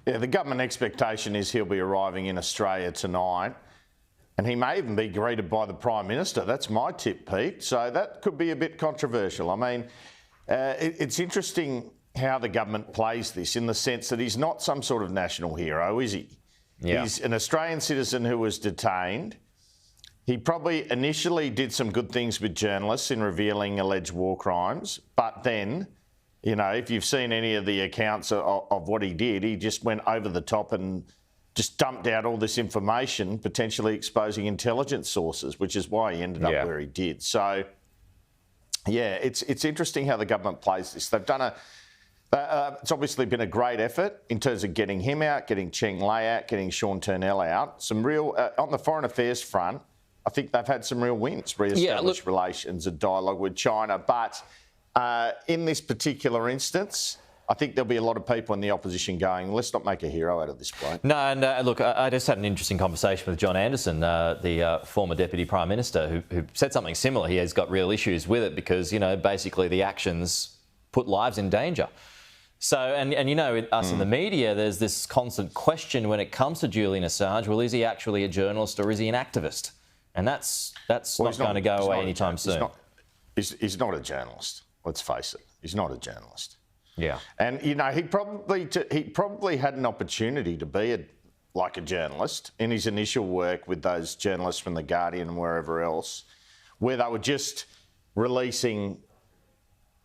Yeah, the government expectation is he'll be arriving in Australia tonight, and he may even be greeted by the Prime Minister. That's my tip, Pete. So that could be a bit controversial. I mean, it's interesting how the government plays this in the sense that he's not some sort of national hero, is he? Yeah. He's an Australian citizen who was detained. He probably initially did some good things with journalists in revealing alleged war crimes, but then, you know, if you've seen any of the accounts of what he did, he just went over the top and just dumped out all this information, potentially exposing intelligence sources, which is why he ended up where he did. So, yeah, it's interesting how the government plays this. They've done it's obviously been a great effort in terms of getting him out, getting Cheng Lei out, getting Sean Turnell out. Some real, on the foreign affairs front, I think they've had some real wins, re-established relations and dialogue with China. But in this particular instance, I think there'll be a lot of people in the opposition going, let's not make a hero out of this bloke. No, and look, I just had an interesting conversation with John Anderson, the former Deputy Prime Minister, who said something similar. He has got real issues with it because, you know, basically the actions put lives in danger. So, and you know, us in the media, there's this constant question when it comes to Julian Assange, well, is he actually a journalist or is he an activist? And that's not going to go away anytime soon. He's not a journalist, let's face it. He's not a journalist. Yeah. And, you know, he probably had an opportunity to be like a journalist in his initial work with those journalists from The Guardian and wherever else, where they were just releasing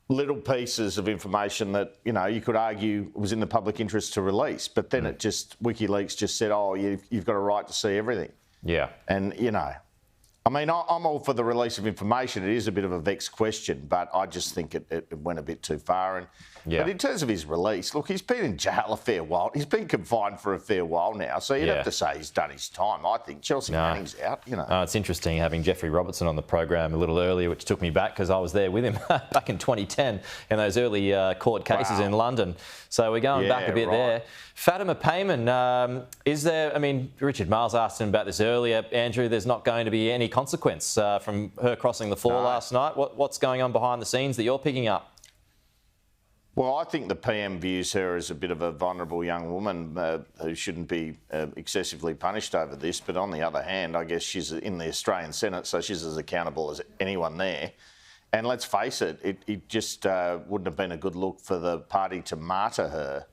little pieces of information that, you know, you could argue was in the public interest to release. But then WikiLeaks just said, oh, you've got a right to see everything. Yeah. And, you know, I mean, I'm all for the release of information. It is a bit of a vexed question, but I just think it went a bit too far. And but in terms of his release, look, he's been in jail a fair while. He's been confined for a fair while now, so you'd have to say he's done his time. I think Chelsea Manning's out, you know. It's interesting having Jeffrey Robertson on the program a little earlier, which took me back because I was there with him back in 2010 in those early court cases in London. So we're going back a bit there. Fatima Payman, is there, I mean, Richard Miles asked him about this earlier. Andrew, there's not going to be any consequence from her crossing the floor last night. What's going on behind the scenes that you're picking up? Well, I think the PM views her as a bit of a vulnerable young woman who shouldn't be excessively punished over this. But on the other hand, I guess she's in the Australian Senate, so she's as accountable as anyone there. And let's face it, it just wouldn't have been a good look for the party to martyr her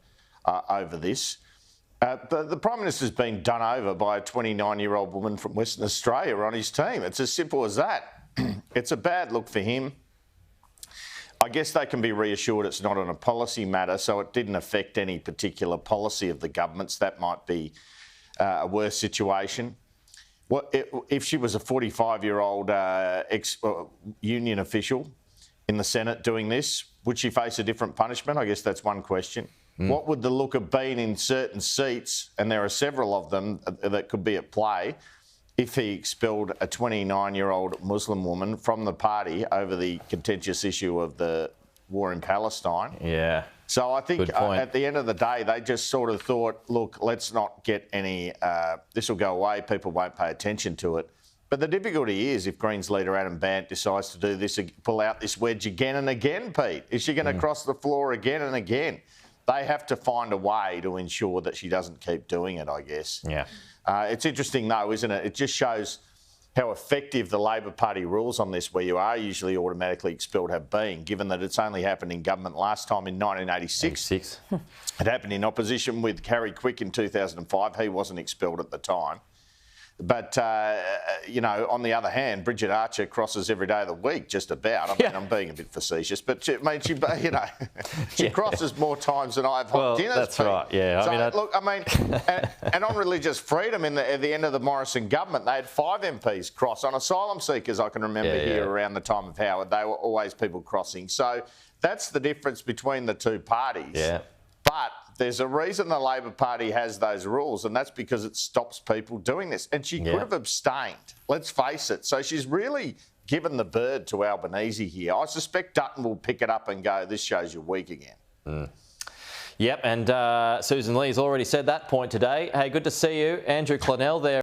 over this. The Prime Minister's been done over by a 29-year-old woman from Western Australia on his team. It's as simple as that. It's a bad look for him. I guess they can be reassured it's not on a policy matter, so it didn't affect any particular policy of the government's. That might be a worse situation. Well, if she was a 45-year-old ex-union official in the Senate doing this, would she face a different punishment? I guess that's one question. What would the look have been in certain seats, and there are several of them that could be at play, if he expelled a 29-year-old Muslim woman from the party over the contentious issue of the war in Palestine? Yeah. So I think at the end of the day, they just sort of thought, look, let's not get any, this will go away, people won't pay attention to it. But the difficulty is if Greens leader Adam Bandt decides to do this, pull out this wedge again and again, Pete, is she going to cross the floor again and again? They have to find a way to ensure that she doesn't keep doing it, I guess. Yeah. It's interesting, though, isn't it? It just shows how effective the Labor Party rules on this, where you are usually automatically expelled, have been, given that it's only happened in government last time in 1986. It happened in opposition with Harry Quick in 2005. He wasn't expelled at the time. But, you know, on the other hand, Bridget Archer crosses every day of the week, just about. I mean, I'm being a bit facetious, but she, you know, she crosses more times than I've hot dinners. That's right, yeah. So, look, I mean, and on religious freedom, at the end of the Morrison government, they had 5 MPs cross. On asylum seekers, I can remember here around the time of Howard, they were always people crossing. So that's the difference between the two parties. Yeah. But there's a reason the Labor Party has those rules, and that's because it stops people doing this. And she could have abstained, let's face it. So she's really given the bird to Albanese here. I suspect Dutton will pick it up and go, this shows you're weak again. Yep, and Susan Lee's already said that point today. Hey, good to see you. Andrew Clennell there.